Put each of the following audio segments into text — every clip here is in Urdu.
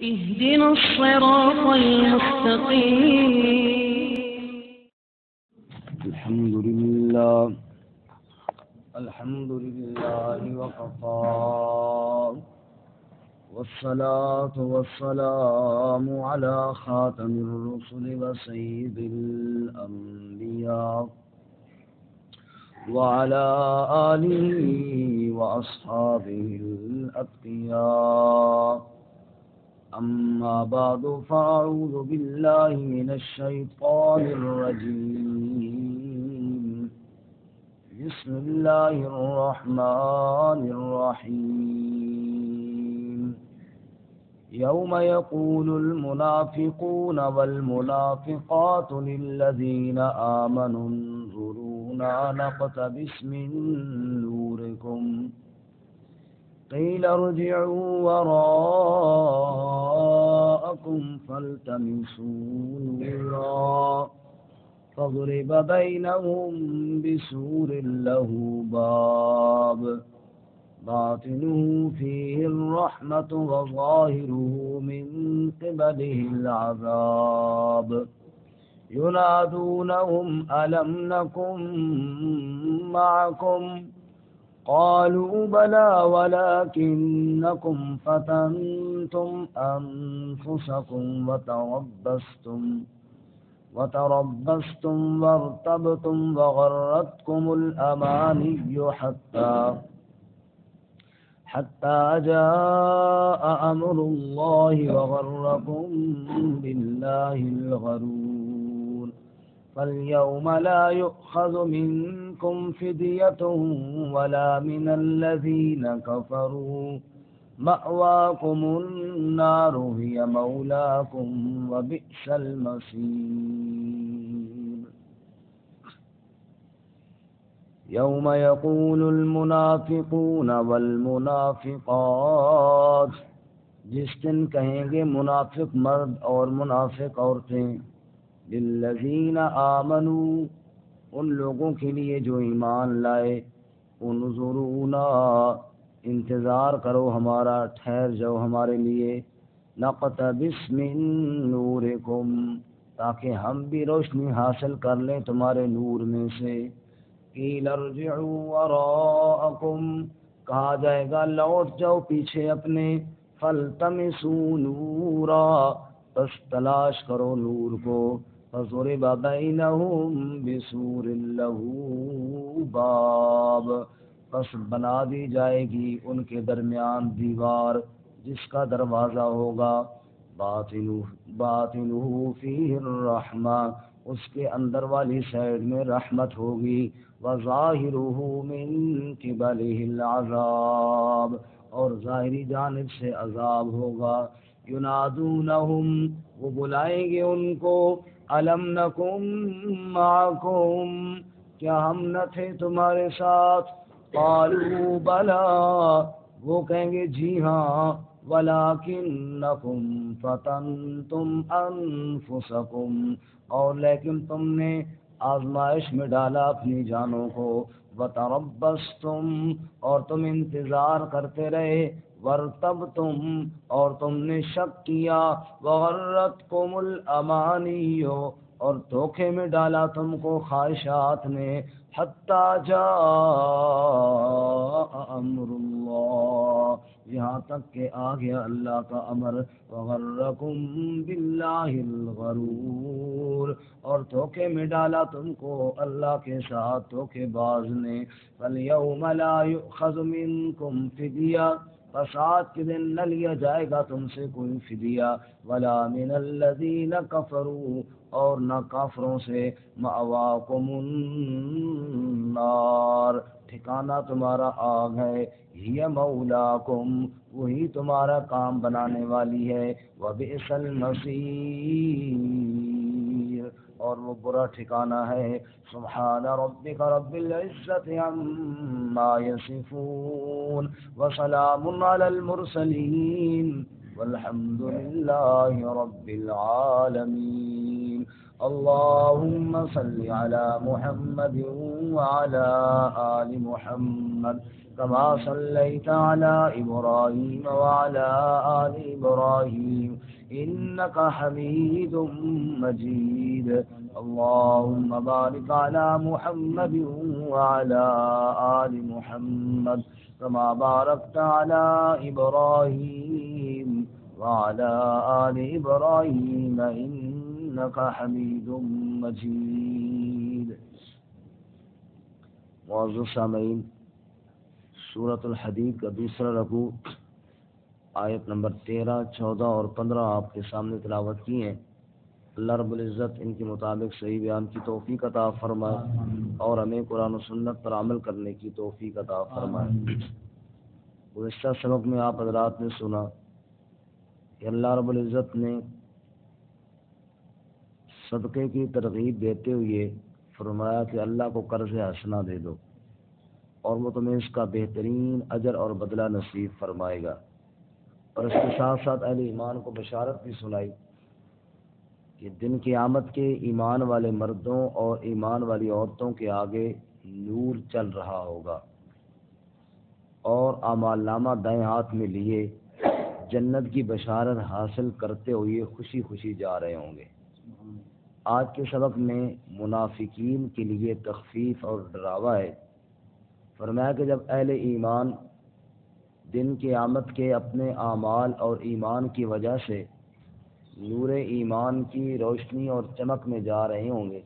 اهدنا الصراط المستقيم. الحمد لله وكفى، والصلاة والسلام على خاتم الرسل وسيد الأنبياء وعلى آله وأصحابه الأتقياء. أما بعد، فأعوذ بالله من الشيطان الرجيم. بسم الله الرحمن الرحيم. يوم يقول المنافقون والمنافقات للذين آمنوا انظرونا نقتبس من نوركم قيل ارجعوا وراءكم فالتمسوا نورا فضرب بينهم بسور له باب باطنه فيه الرحمة وظاهره من قبله العذاب ينادونهم ألم نكن معكم قالوا بلى ولكنكم فتنتم أنفسكم وتربصتم وارتبتم وغرتكم الأماني حتى جاء أمر الله وغركم بالله الغرور. فاليوم لا يؤخذ منكم فدية ولا من الذين كفروا مأواكم النار هي مولاكم وبئس المصير. يوم يقول المنافقون والمنافقات، جس دن کہیں گے منافق مرد اور منافق عورتیں، للذین آمنوا، ان لوگوں کے لیے جو ایمان لائے، انظرونا، انتظار کرو ہمارا، ٹھہر جاؤ ہمارے لیے، نقتبس من نورکم، تاکہ ہم بھی روشنی حاصل کر لیں تمہارے نور میں سے. قیل ارجعوا وراءکم، کہا جائے گا لوٹ جاؤ پیچھے اپنے، فالتمسوا نورا، پس تلاش کرو نور کو، فضرب بینہم بسور لہ باب، پس بنا دی جائے گی ان کے درمیان دیوار جس کا دروازہ ہوگا، باطنہ فیہ الرحمہ، اس کے اندر والی سائڈ میں رحمت ہوگی، وظاہرہ من قبلہ العذاب، اور ظاہری جانب سے عذاب ہوگا. ینادونہم، وہ بلائیں گے ان کو، الم نکن معکم، کیا ہم نہ تھے تمہارے ساتھ، قالوا بلا، وہ کہیں گے جی ہاں، ولکنکم فتنتم انفسکم، اور لیکن تم نے آزمائش میں ڈالا اپنی جانوں کو، وتربصتم، اور تم انتظار کرتے رہے، وارتبتم، اور تم نے شک کیا، وغرتکم الامانی، اور دھوکے میں ڈالا تم کو خواہشات نے، حتی جاء امر اللہ، یہاں تک کہ آ گیا اللہ کا امر، وغرکم باللہ الغرور، اور دھوکے میں ڈالا تم کو اللہ کے ساتھ دھوکے باز نے. فالیوم لا یؤخذ منکم فدیہ، پس آج کے دن نہ لیا جائے گا تم سے کوئی فدیہ، ولا من الذین کفروا، اور نہ کافروں سے، مأواکم النار، ٹھکانہ تمہارا آگ ہے، ہی مولاکم، وہی تمہارا کام بنانے والی ہے، وبئس المصیر، اور وہ برا ٹھکانہ ہے. سبحان ربک رب العزت عما یصفون، وسلام علی المرسلین، والحمد للہ رب العالمین. اللهم صل على محمد وعلى آل محمد كما صليت على إبراهيم وعلى آل إبراهيم إنك حميد مجيد اللهم بارك على محمد وعلى آل محمد كما باركت على إبراهيم وعلى آل إبراهيم إنك حميد مجيد. معزز سامعین، سورۃ الحدید کا دوسرا رکوع آیت نمبر 13، 14 اور 15 آپ کے سامنے تلاوت کی ہیں. اللہ رب العزت ان کے مطابق صحیح بیان کی توفیق عطا فرمائے اور ہمیں قرآن و سنت پر عمل کرنے کی توفیق عطا فرمائے. گزشتہ سبق میں آپ حضرات نے سنا کہ اللہ رب العزت نے صدقے کی ترغیب دیتے ہوئے فرمایا کہ اللہ کو قرض حسنہ دے دو اور وہ تمہیں اس کا بہترین اجر اور بدلہ نصیب فرمائے گا. اور اس کے ساتھ ساتھ اہل ایمان کو بشارت بھی سنائی کہ دن قیامت کے ایمان والے مردوں اور ایمان والی عورتوں کے آگے نور چل رہا ہوگا اور اعمال نامہ دائیں ہاتھ میں لیے جنت کی بشارت حاصل کرتے ہوئے خوشی خوشی جا رہے ہوں گے. آج کے سبق میں منافقین کے لیے تخفیف اور ڈراوا ہے. فرمایا کہ جب اہل ایمان دن قیامت کے اپنے اعمال اور ایمان کی وجہ سے نور ایمان کی روشنی اور چمک میں جا رہے ہوں گے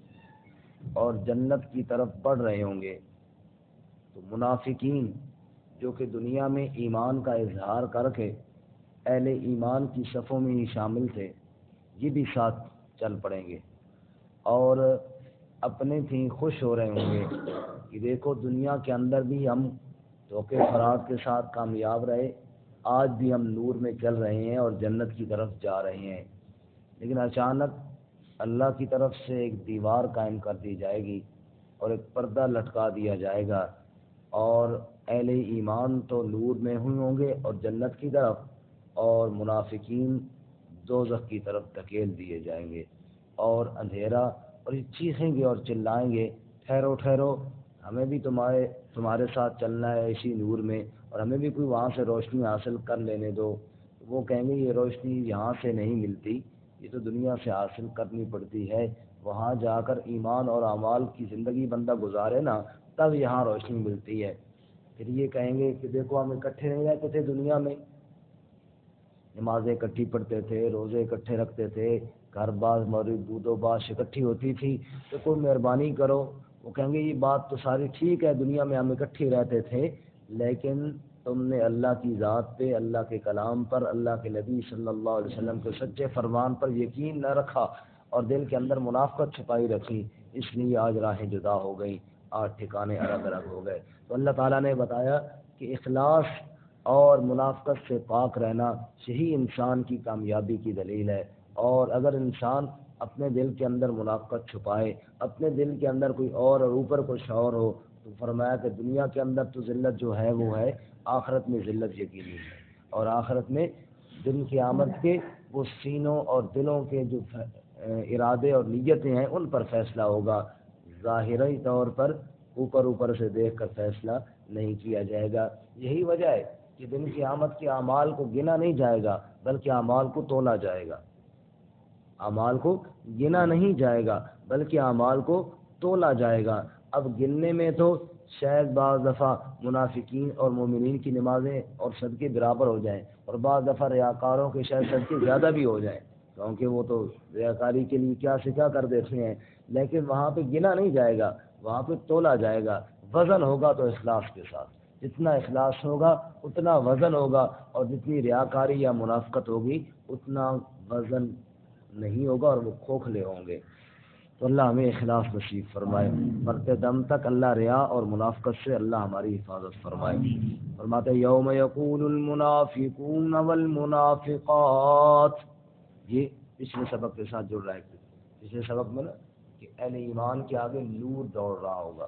اور جنت کی طرف بڑھ رہے ہوں گے، تو منافقین جو کہ دنیا میں ایمان کا اظہار کر کے اہل ایمان کی صفوں میں ہی شامل تھے، یہ بھی ساتھ چل پڑیں گے اور اپنے تھی خوش ہو رہے ہوں گے کہ دیکھو دنیا کے اندر بھی ہم دھوکے فریب کے ساتھ کامیاب رہے، آج بھی ہم نور میں چل رہے ہیں اور جنت کی طرف جا رہے ہیں. لیکن اچانک اللہ کی طرف سے ایک دیوار قائم کر دی جائے گی اور ایک پردہ لٹکا دیا جائے گا اور اہل ایمان تو نور میں ہوئے ہوں گے اور جنت کی طرف، اور منافقین دوزخ کی طرف دھکیل دیے جائیں گے اور اندھیرا، اور یہ چیخیں گے اور چلائیں گے ٹھہرو ٹھہرو، ہمیں بھی تمہارے ساتھ چلنا ہے اسی نور میں اور ہمیں بھی کوئی وہاں سے روشنی حاصل کر لینے دو. وہ کہیں گے یہ روشنی یہاں سے نہیں ملتی، یہ تو دنیا سے حاصل کرنی پڑتی ہے، وہاں جا کر ایمان اور اعمال کی زندگی بندہ گزارے نا تب یہاں روشنی ملتی ہے. پھر یہ کہیں گے کہ دیکھو ہم اکٹھے نہیں رہتے تھے دنیا میں، نمازیں اکٹھی پڑھتے تھے، روزے اکٹھے رکھتے تھے، گھر باز مغرب بود و باش اکٹھی ہوتی تھی، تو کوئی مہربانی کرو. وہ کہیں گے یہ بات تو ساری ٹھیک ہے، دنیا میں ہم اکٹھی رہتے تھے، لیکن تم نے اللہ کی ذات پہ، اللہ کے کلام پر، اللہ کے نبی صلی اللہ علیہ وسلم کے سچے فرمان پر یقین نہ رکھا اور دل کے اندر منافقت چھپائی رکھی، اس لیے آج راہیں جدا ہو گئیں، آج ٹھکانے الگ الگ ہو گئے. تو اللہ تعالیٰ نے بتایا کہ اخلاص اور منافقت سے پاک رہنا یہی انسان کی کامیابی کی دلیل ہے. اور اگر انسان اپنے دل کے اندر منافقت چھپائے، اپنے دل کے اندر کوئی اور اوپر کچھ اور ہو، تو فرمایا کہ دنیا کے اندر تو ذلت جو ہے وہ ہے، آخرت میں ذلت یقینی ہے. اور آخرت میں دن قیامت کے وہ سینوں اور دلوں کے جو ارادے اور نیتیں ہیں ان پر فیصلہ ہوگا. ظاہری طور پر اوپر سے دیکھ کر فیصلہ نہیں کیا جائے گا. یہی وجہ ہے کہ دن قیامت کے اعمال کو گنا نہیں جائے گا بلکہ اعمال کو تولا جائے گا. اعمال کو گنا نہیں جائے گا بلکہ اعمال کو تولا جائے گا. اب گننے میں تو شاید بعض دفعہ منافقین اور مومنین کی نمازیں اور صدقے برابر ہو جائیں اور بعض دفعہ ریاکاروں کے شاید صدقے زیادہ بھی ہو جائیں، کیونکہ وہ تو ریاکاری کے لیے کیا سے کیا کر دیتے ہیں. لیکن وہاں پہ گنا نہیں جائے گا، وہاں پہ تولا جائے گا. وزن ہوگا تو اخلاص کے ساتھ، جتنا اخلاص ہوگا اتنا وزن ہوگا، اور جتنی ریاکاری یا منافقت ہوگی اتنا وزن نہیں ہوگا اور وہ کھوکھلے ہوں گے. تو اللہ ہمیں اخلاص نصیب فرمائے. مرتے دم تک اللہ ریا اور منافقت سے اللہ ہماری حفاظت فرمائے. فرماتے یوم یقول المنافقون والمنافقات، یہ پچھلے سبق کے ساتھ جڑ رہا ہے. پچھلے سبق میں نا کہ اہل ایمان کے آگے نور دوڑ رہا ہوگا،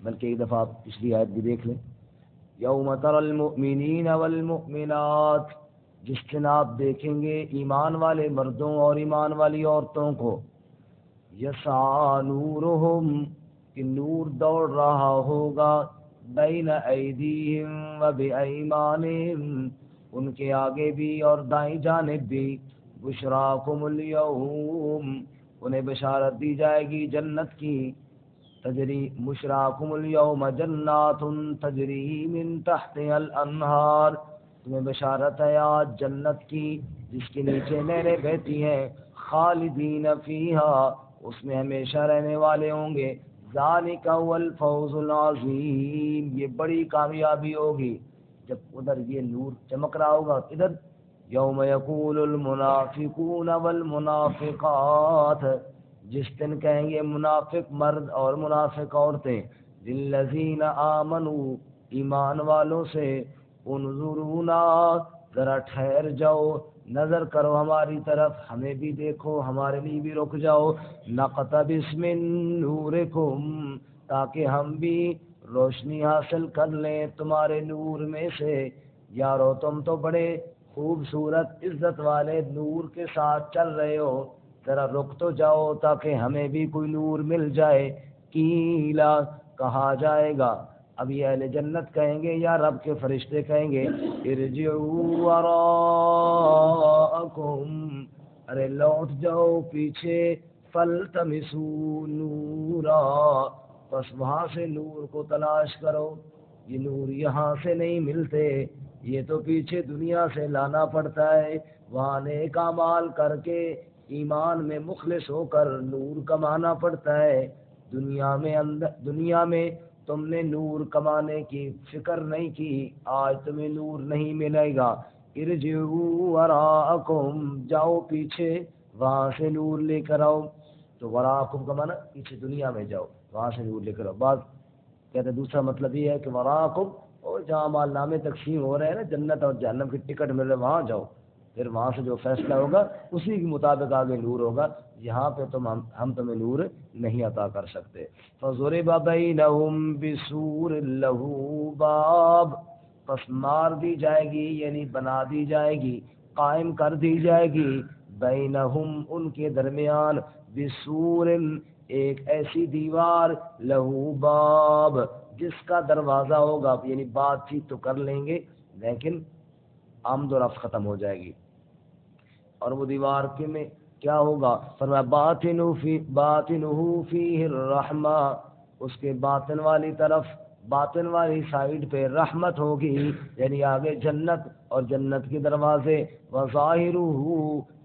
بلکہ ایک دفعہ آپ پچھلی آیت بھی دیکھ لیں. یوم تری المؤمنین والمؤمنات، جس دن آپ دیکھیں گے ایمان والے مردوں اور ایمان والی عورتوں کو، یسعی نورہم، کہ نور دوڑ رہا ہوگا بین ایدیہم و بایمانہم، ان کے آگے بھی اور دائیں جانب بھی، بشراکم الیوم، انہیں بشارت دی جائے گی جنت کی، تجری بشراکم الیوم جنات تجری من تحتها الانہار، تمہیں بشارت ہے آج جنت کی جس کے نیچے نہریں بہتی ہیں، خالدین فیہا، اس میں ہمیشہ رہنے والے ہوں گے، ذالک هو الفوز العظیم، یہ بڑی کامیابی ہوگی جب ادھر یہ نور چمک رہا ہوگا، ادھر یوم یقول المنافقون والمنافقات، جس دن کہیں گے منافق مرد اور منافق عورتیں، للذین آمنوا، ایمان والوں سے، انظرونا، ذرا ٹھہر جاؤ، نظر کرو ہماری طرف، ہمیں بھی دیکھو، ہمارے لیے بھی رک جاؤ، نقتبس من نورکم، تاکہ ہم بھی روشنی حاصل کر لیں تمہارے نور میں سے، یارو تم تو بڑے خوبصورت عزت والے نور کے ساتھ چل رہے ہو، ذرا رک تو جاؤ تاکہ ہمیں بھی کوئی نور مل جائے، کیلا، کہا جائے گا، اب یہ اہل جنت کہیں گے یا رب کے فرشتے کہیں گے، ارجعوا وراءکم، ارے لوٹ جاؤ پیچھے، فلتمسوا نورا، بس وہاں سے نور کو تلاش کرو، یہ نور یہاں سے نہیں ملتے، یہ تو پیچھے دنیا سے لانا پڑتا ہے، وہاں نیک اعمال کر کے ایمان میں مخلص ہو کر نور کمانا پڑتا ہے، دنیا میں تم نے نور کمانے کی فکر نہیں کی، آج تمہیں نور نہیں ملے گا، ارجعوا وراءکم، جاؤ پیچھے، وہاں سے نور لے کر آؤ، تو وراءکم کا معنی پیچھے دنیا میں جاؤ، وہاں سے نور لے کر آؤ، بعض کہتے ہیں دوسرا مطلب یہ ہے کہ وراءکم، اور جہاں مال نامے تقسیم ہو رہے ہیں نا، جنت اور جہنم کی ٹکٹ مل رہے، وہاں جاؤ، پھر وہاں سے جو فیصلہ ہوگا اسی کے مطابق آگے نور ہوگا، یہاں پہ ہم تمہیں نور نہیں عطا کر سکتے۔ فَضُرِبَ بَيْنَهُمْ بِسُورٍ لَهُ بَابٌ، پس مار دی جائے گی یعنی بنا دی جائے گی، قائم کر دی جائے گی، بینہم، ان کے درمیان، بسور، ایک ایسی دیوار، لہو باب، جس کا دروازہ ہوگا، یعنی بات چیت تو کر لیں گے لیکن آمد و رفت ختم ہو جائے گی، اور وہ دیوار کے میں کیا ہوگا، فرمایا باطنہ فیہ الرحمہ، اس کے باطن والی طرف، باطن والی سائیڈ پہ رحمت ہوگی، یعنی آگے جنت اور جنت کے دروازے، وظاہرہ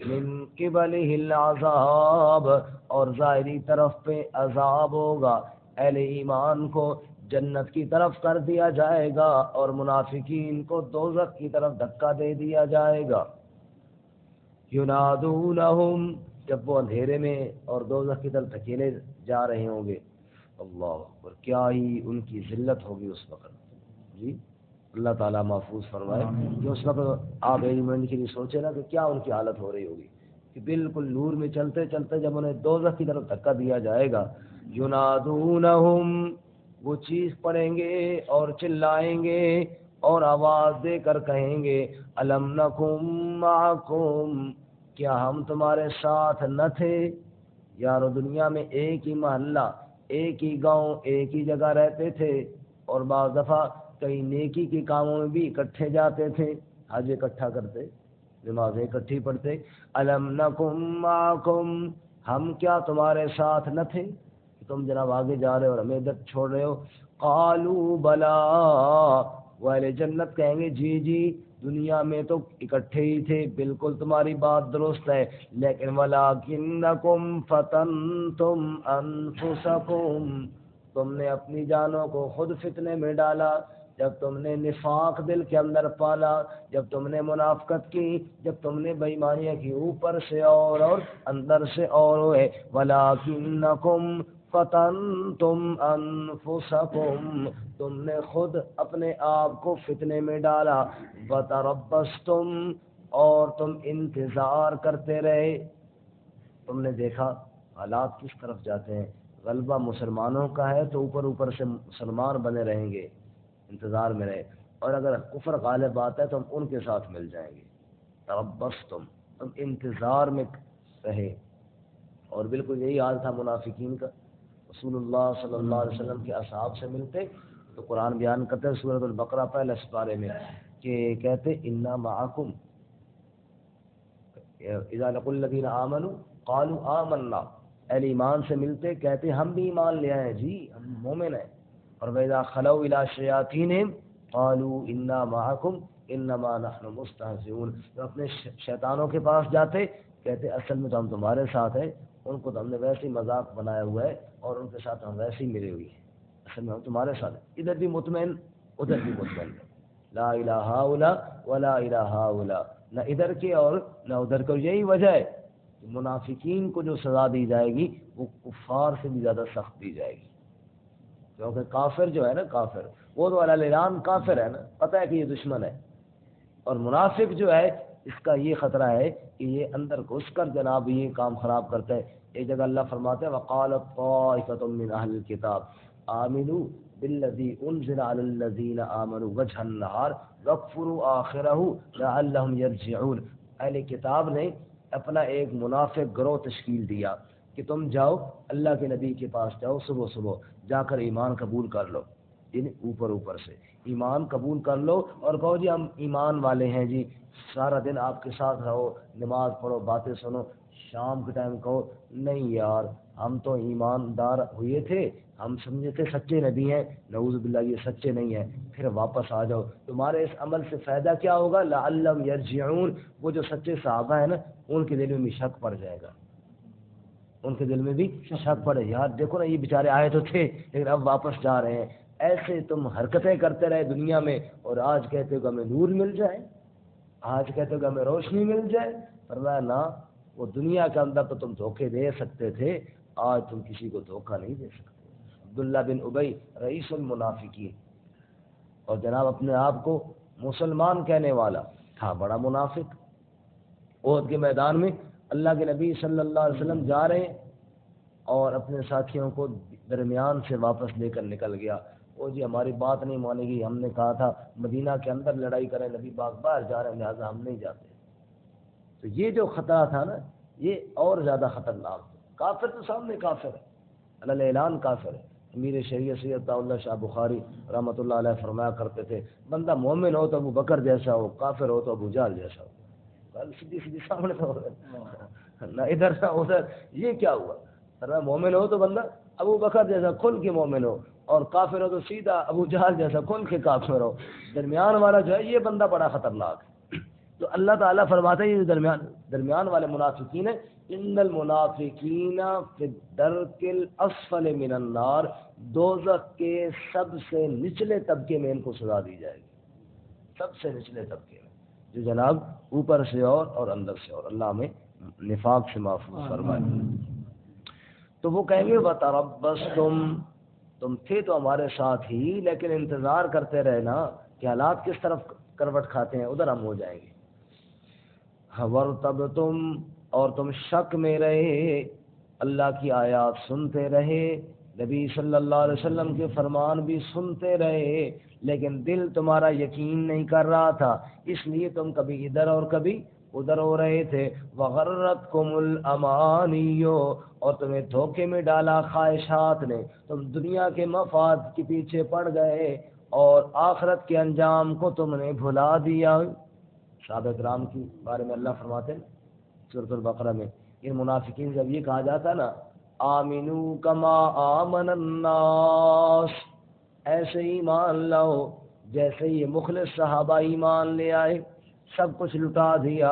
من قبلہ العذاب، اور ظاہری طرف پہ عذاب ہوگا، اہل ایمان کو جنت کی طرف کر دیا جائے گا اور منافقین کو دوزخ کی طرف دھکا دے دیا جائے گا، ینادونہم، جب وہ اندھیرے میں اور دوزخ کی طرف دھکیلے جا رہے ہوں گے، اللہ اکبر، کیا ہی ان کی ذلت ہوگی اس وقت، جی اللہ تعالیٰ محفوظ فرمائے کہ اس وقت آپ ایک منٹ کے لیے سوچے نا کہ کیا ان کی حالت ہو رہی ہوگی، کہ بالکل نور میں چلتے چلتے جب انہیں دوزخ کی طرف دھکا دیا جائے گا، ینادونہم، وہ چیخ پڑیں گے اور چلائیں گے اور آواز دے کر کہیں گے، الم نکم معکم، کیا ہم تمہارے ساتھ نہ تھے، یارو دنیا میں ایک ہی محلہ، ایک ہی گاؤں، ایک ہی جگہ رہتے تھے، اور بعض دفعہ کئی نیکی کے کاموں میں بھی اکٹھے جاتے تھے، حج اکٹھا کرتے، نمازیں اکٹھی پڑھتے، الم نکم معکم، ہم کیا تمہارے ساتھ نہ تھے، تم جناب آگے جا رہے ہو اور ہمیں ادھر چھوڑ رہے ہو، قالوا بلا، وہ اہل جنت کہیں گے جی جی، دنیا میں تو اکٹھے ہی تھے، بالکل تمہاری بات درست ہے، لیکن ولکنکم فتنتم انفسکم، تم نے اپنی جانوں کو خود فتنے میں ڈالا، جب تم نے نفاق دل کے اندر پالا، جب تم نے منافقت کی، جب تم نے بےایمانیاں کی، اوپر سے اور اندر سے اور ہوئے، ولکنکم فتنتم انفسکم، تم نے خود اپنے آپ کو فتنے میں ڈالا، وتربصتم، اور تم انتظار کرتے رہے، تم نے دیکھا حالات کس طرف جاتے ہیں، غلبہ مسلمانوں کا ہے تو اوپر اوپر سے مسلمان بنے رہیں گے، انتظار میں رہے، اور اگر کفر غالب آتا ہے تو ہم ان کے ساتھ مل جائیں گے، تربصتم، تم انتظار میں رہے، اور بالکل یہی حال تھا منافقین کا، رسول اللہ صلی اللہ علیہ وسلم کے اصحاب سے ملتے تو قرآن بیان کرتے ہیں سورۃ البقرہ پہلے سپارے میں کہ کہتے انا معکم اذا لقوا الذین آمنوا قالوا آمنا، اہل ایمان سے ملتے کہتے ہم بھی ایمان لے آئے جی ہم مومن ہیں، اور وَإِذَا خَلَوْا إِلَىٰ شَيَاطِينِهِمْ قَالُوا إِنَّا مَعَكُمْ إِنَّمَا نَحْنُ مُسْتَهْزِئُونَ، تو اپنے شیطانوں کے پاس جاتے کہتے اصل میں تو ہم تمہارے ساتھ ہیں، ان کو تو ہم نے ویسے ہی مذاق بنایا ہوا ہے اور ان کے ساتھ ہم ویسے ہی ملے ہوئے ہیں، اصل میں ہم تمہارے ساتھ ہیں، ادھر بھی مطمئن ادھر بھی مطمئن، لا الہ ہؤلاء ولا الہ ہؤلاء، نہ ادھر کے اور نہ ادھر کے، یہی وجہ ہے کہ منافقین کو جو سزا دی جائے گی وہ کفار سے بھی زیادہ سخت دی جائے گی، کیونکہ کافر جو ہے نا، کافر وہ تو علی اعلان کافر ہے نا، پتہ ہے کہ یہ دشمن ہے، اور منافق جو ہے اس کا یہ خطرہ ہے کہ یہ اندر گھس کر جناب یہ کام خراب کرتا ہے۔ ایک جگہ اللہ فرماتے ہیں وقالت طائفۃ من اہل الکتاب آمنوا بالذی انزل علی الذین آمنوا وجہ النہار واکفروا آخرہ لعلہم یرجعون، اہل کتاب نے اپنا ایک منافق گروہ تشکیل دیا کہ تم جاؤ اللہ کے نبی کے پاس جاؤ، صبح صبح جا کر ایمان قبول کر لو، یعنی اوپر سے ایمان قبول کر لو اور کہو جی ہم ایمان والے ہیں جی، سارا دن آپ کے ساتھ رہو، نماز پڑھو، باتیں سنو، شام کے ٹائم کہو نہیں یار ہم تو ایماندار ہوئے تھے، ہم سمجھے تھے سچے نبی ہیں، نعوذ باللہ یہ سچے نہیں ہیں، پھر واپس آ جاؤ، تمہارے اس عمل سے فائدہ کیا ہوگا، لعلہم یرجعون، وہ جو سچے صحابہ ہیں نا ان کے دل میں بھی شک پڑ جائے گا، ان کے دل میں بھی شک پڑے، یار دیکھو نا یہ بیچارے آئے تو تھے لیکن اب واپس جا رہے ہیں، ایسے تم حرکتیں کرتے رہے دنیا میں اور آج کہتے ہو کہ ہمیں نور مل جائے، آج کہتے ہو کہ ہمیں روشنی مل جائے، فرمایا نا وہ دنیا کے اندر تو تم دھوکے دے سکتے تھے، آج تم کسی کو دھوکہ نہیں دے سکتے۔ عبداللہ بن ابی رئیس المنافقین، اور جناب اپنے آپ کو مسلمان کہنے والا تھا بڑا منافق، احد کے میدان میں اللہ کے نبی صلی اللہ علیہ وسلم جا رہے ہیں اور اپنے ساتھیوں کو درمیان سے واپس لے کر نکل گیا، وہ جی ہماری بات نہیں مانے گی، ہم نے کہا تھا مدینہ کے اندر لڑائی کریں، نبی باغ باہر جا رہے ہیں لہٰذا ہم نہیں جاتے، تو یہ جو خطرہ تھا نا یہ اور زیادہ خطرناک تھا، کافر تو سامنے کافر ہے، علی اعلان کافر ہے۔ امیر شریعت سید عطا اللہ شاہ بخاری رحمۃ اللہ علیہ فرمایا کرتے تھے بندہ مومن ہو تو ابو بکر جیسا ہو، کافر ہو تو ابو جہل جیسا ہو، سیدھی سیدھی سامنے تو نہ ادھر نہ ادھر، یہ کیا ہوا، مومن ہو تو بندہ ابو بکر جیسا کھل کے مومن ہو، اور کافر ہو تو سیدھا ابو جہل جیسا کھل کے کافر ہو، درمیان والا جو ہے یہ بندہ بڑا خطرناک ہے۔ تو اللہ تعالیٰ فرماتے ہیں یہ درمیان والے منافقین ہیں، ان المنافقین فی الدرک الاسفل من النار، دوزخ کے سب سے نچلے طبقے میں ان کو سزا دی جائے گی، سب سے نچلے طبقے میں، جو جناب اوپر سے اور اندر سے اور، اللہ ہمیں نفاق سے محفوظ فرمائے۔ تو وہ کہیں گے وَتَرَبَّصْتُمْ، تم تھے تو ہمارے ساتھ ہی لیکن انتظار کرتے رہے نا کہ حالات کس طرف کروٹ کھاتے ہیں ادھر ہم ہو جائیں گے، وَارْتَبْتُمْ، اور تم شک میں رہے، اللہ کی آیات سنتے رہے، نبی صلی اللہ علیہ وسلم کے فرمان بھی سنتے رہے، لیکن دل تمہارا یقین نہیں کر رہا تھا، اس لیے تم کبھی ادھر اور کبھی ادھر ہو رہے تھے، وَغَرَّتْكُمُ الْأَمَانِيُّ، اور تمہیں دھوکے میں ڈالا خواہشات نے، تم دنیا کے مفاد کے پیچھے پڑ گئے اور آخرت کے انجام کو تم نے بھلا دیا۔ صحابہ کرام کے بارے میں اللہ فرماتے ہیں سورۃ البقرہ میں، ان منافقین جب یہ کہا جاتا نا آمنو کما آمن الناس، ایسے ایمان لاؤ جیسے یہ مخلص صحابہ ایمان لے آئے، سب کچھ لٹا دیا،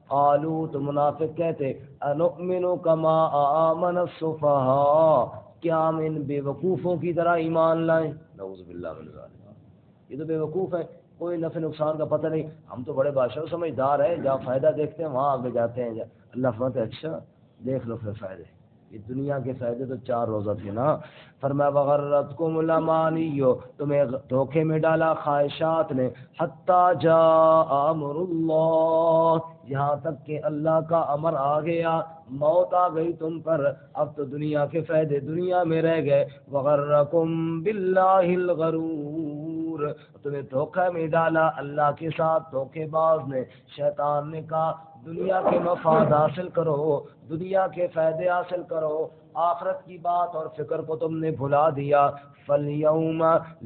قالو، تو منافق کہتے انؤمن کما آمن السفہاء، کیا ہم ان بے وقوفوں کی طرح ایمان لائیں، نعوذ باللہ من ذالک، یہ تو بے وقوف ہے، کوئی نفع نقصان کا پتہ نہیں، ہم تو بڑے بادشاہ سمجھدار ہیں، جہاں فائدہ دیکھتے ہیں وہاں آگے جاتے ہیں، اللہ فرماتے ہیں اچھا دیکھ لو پھر فائدے، یہ دنیا کے فائدے تو 4 روزہ تھے نا، فرمایا وغرتکم الامانی، تمہیں دھوکے میں ڈالا خواہشات نے، حتی جاء امر اللہ، یہاں تک کہ اللہ کا امر آ گیا، موت آ گئی تم پر، اب تو دنیا کے فائدے دنیا میں رہ گئے، وغرکم باللہ الغرور، تمہیں دھوکہ میں ڈالا اللہ کے ساتھ، دھوکے باز نے، شیطان نے کہا دنیا کے مفاد حاصل کرو، دنیا کے فائدے حاصل کرو، آخرت کی بات اور فکر کو تم نے بھلا دیا۔ فَالْيَوْمَ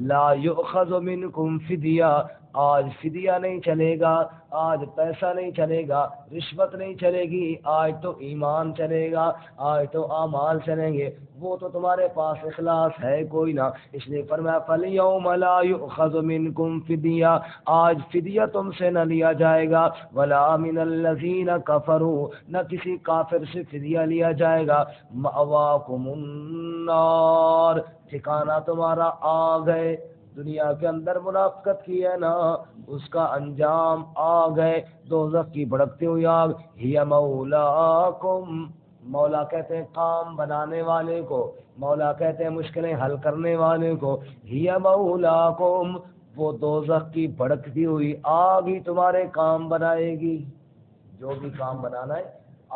لَا يُؤْخَذُ مِنْكُمْ فِدْيَةٌ، آج فدیہ نہیں چلے گا، آج پیسہ نہیں چلے گا، رشوت نہیں چلے گی، آج تو ایمان چلے گا، آج تو اعمال چلیں گے۔ وہ تو تمہارے پاس اخلاص ہے کوئی نہ، اس لیے فرمایا فَالْيَوْمَ لَا يُؤْخَذُ مِنْكُمْ فِدْيَةٌ، آج فدیہ تم سے نہ لیا جائے گا، وَلَا مِنَ الَّذِينَ كَفَرُوا، نہ کسی کافر سے فدیہ لیا جائے گا۔ مَأْوَاكُمُ النَّارُ، ٹھکانہ تمہارا آگ ہے۔ دنیا کے اندر منافقت کی ہے نا، اس کا انجام آگ ہے، دوزخ کی بھڑکتی ہوئی آگ۔ ہی مولاکم، مولا کہتے ہیں کام بنانے والے کو، مولا کہتے ہیں مشکلیں حل کرنے والے کو۔ ہی مولاکم، وہ دوزخ کی بھڑکتی ہوئی آگ ہی تمہارے کام بنائے گی۔ جو بھی کام بنانا ہے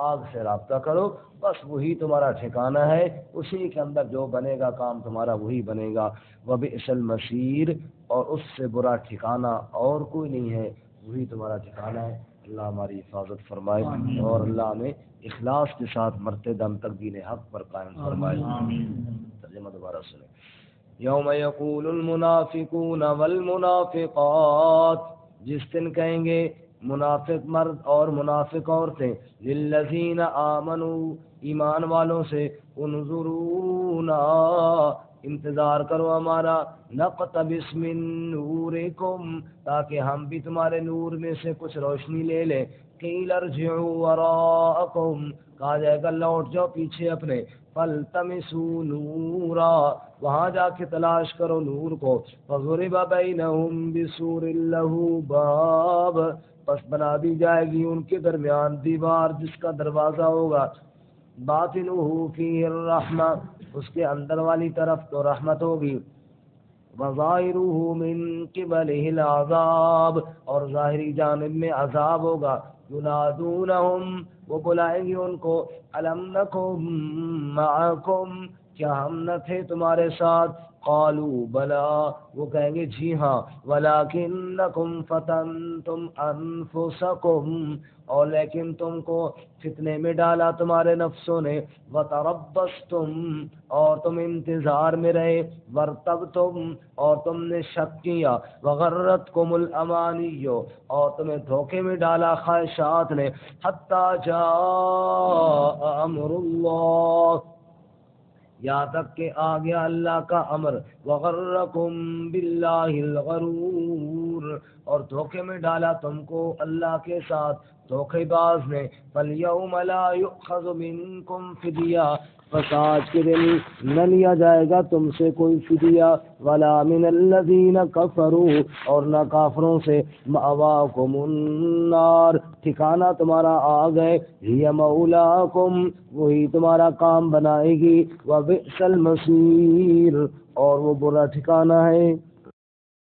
آگ سے رابطہ کرو، بس وہی تمہارا ٹھکانہ ہے، اسی کے اندر جو بنے گا کام تمہارا وہی بنے گا۔ وبئس المصیر، اور اس سے برا ٹھکانہ اور کوئی نہیں ہے، وہی تمہارا ٹھکانہ ہے۔ اللہ ہماری حفاظت فرمائے اور اللہ ہمیں اخلاص کے ساتھ مرتے دم تک دین حق پر قائم فرمائے۔ ترجمہ دوبارہ سنیں۔ یوم یقول المنافقون والمنافقات، جس دن کہیں گے منافق مرد اور منافق عورتیں، للذین آمنوا، ایمان والوں سے، انظرونا، انتظار کرو ہمارا، نقتبس من نورکم، تاکہ ہم بھی تمہارے نور میں سے کچھ روشنی لے لیں۔ قیل ارجعوا وراءکم، کہا جائے گا لوٹ جاؤ پیچھے اپنے۔ فالتمسوا نورا، وہاں جا کے تلاش کرو نور کو۔ فضرب بینہم بسور لہ باب، پس بنا دی جائے گی ان کے درمیان دیوار جس کا دروازہ ہوگا۔ باطنہ فیہ الرحمہ، اس کے اندر والی طرف تو رحمت ہوگی۔ وظاہرہ من قبلہ العذاب، اور ظاہری جانب میں عذاب ہوگا۔ ینادونہم، وہ بلائیں گے ان کو، الم نکن معکم، کیا ہم نہ تھے تمہارے ساتھ؟ قالوا بلا، وہ کہیں گے جی ہاں، ولکنکم فتنتم انفسکم، اور لیکن تم کو فتنے میں ڈالا تمہارے نفسوں نے، وتربصتم، اور تم انتظار میں رہے، وارتبتم، اور تم نے شک کیا، وغرتکم الامانی، اور تمہیں دھوکے میں ڈالا خواہشات نے، حتی جاء امر اللہ، یہاں تک کہ آ گیا اللہ کا امر، وغرکم باللہ الغرور، اور دھوکے میں ڈالا تم کو اللہ کے ساتھ دھوکے باز نے۔ فالیوم لا یؤخذ منکم فدیہ، بس آج کے دن نہ لیا جائے گا تم سے کوئی فدیہ، ولا من الذین کفروا، اور نہ کافروں سے، مأواکم النار، ٹھکانہ تمہارا آگ ہے، ہی مولاکم، وہی تمہارا کام بنائے گی، وبئس المصیر، اور وہ برا ٹھکانہ ہے۔